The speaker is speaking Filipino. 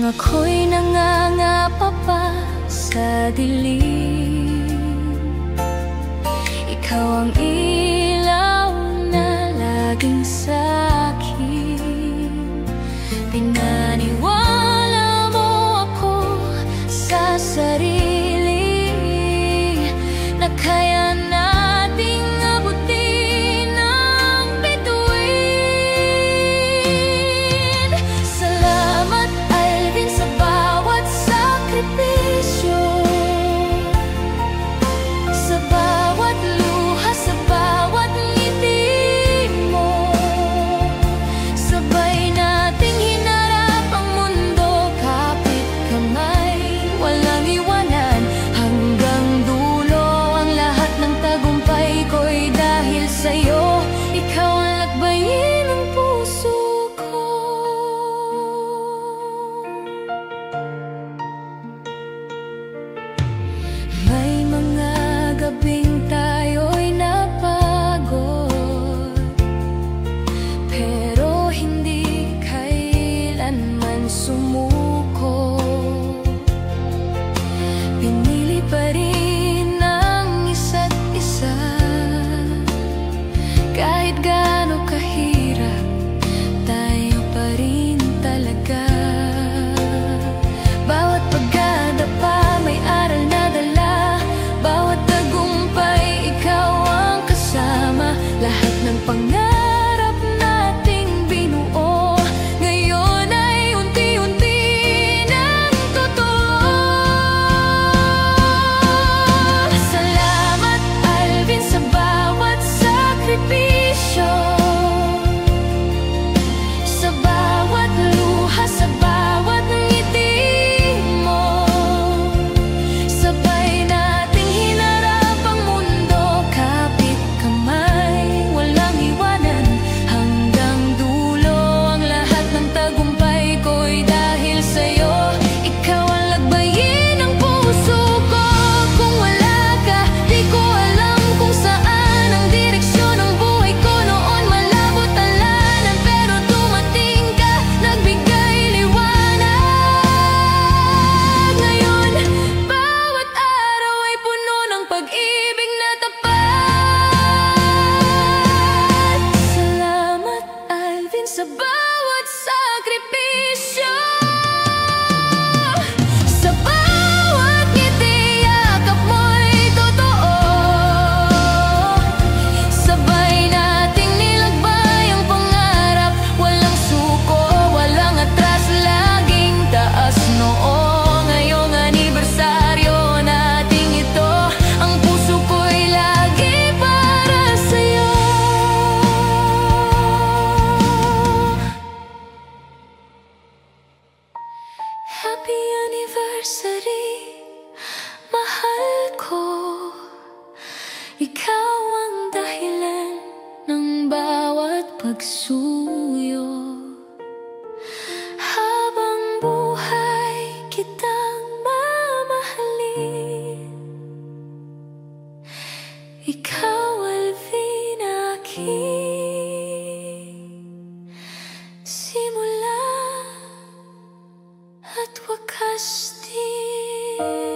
Ako'y nangangapa pa sa dilim, ikaw ang ilaw na laging sa'kin. Pinaniwala mo ako sa sarili na kaya nating abutin ang bituin. Salamat Alvin sa bawat sakripisyo, sa bawat luha, sa bawat ngiti mo. Sabay nating hinarap ang mundo, kapit kamay, walang iwanan. Hanggang dulo ang lahat ng tagumpay ko'y dahil sa'yo. Ikaw ang lakbayin ng puso ko. May mga gabing tayo'y napagod, pero hindi kailanman sumuko. Pinili pa rin ang isa't isa, kahit gaano kahirap, tayo pa rin talaga. Bawat pagkadapa may aral na dala, bawat tagumpay ikaw ang kasama. Lahat ng pangarap nating binuo, ngayon ay unti-unti nang totoo. Salamat Alvin sa bawat sakripisyo, sa bawat luha, sa bawat ngiti mo. Sabay nating hinarap ang mundo, kapit kamay, walang iwanan. Hanggang dulo ang lahat ng tagumpay ko'y dahil sa'yo. Ikaw ang lakbayin ng puso ko. Kung wala ka, di ko alam kung saan ang direksyon ng buhay ko. Noon malabot ang lanan, pero dumating ka, nagbigay liwanag. Ngayon, bawat araw ay puno ng pag-ibig na tapat. Salamat Alvin sa bawat sakripisyo, sa bawat ngiti, yakap mo'y totoo. Sabay nating nilakbay ang pangarap, walang suko, walang atras, laging taas noo. Ngayong anibersaryo nating ito, ang puso ko'y lagi para sa'yo. Happy anniversary, mahal ko. Ikaw ang dahilan ng bawat pagsuyo. Habang buhay kitang mamahalin. Ikaw Alvin, aking simula at wakas din.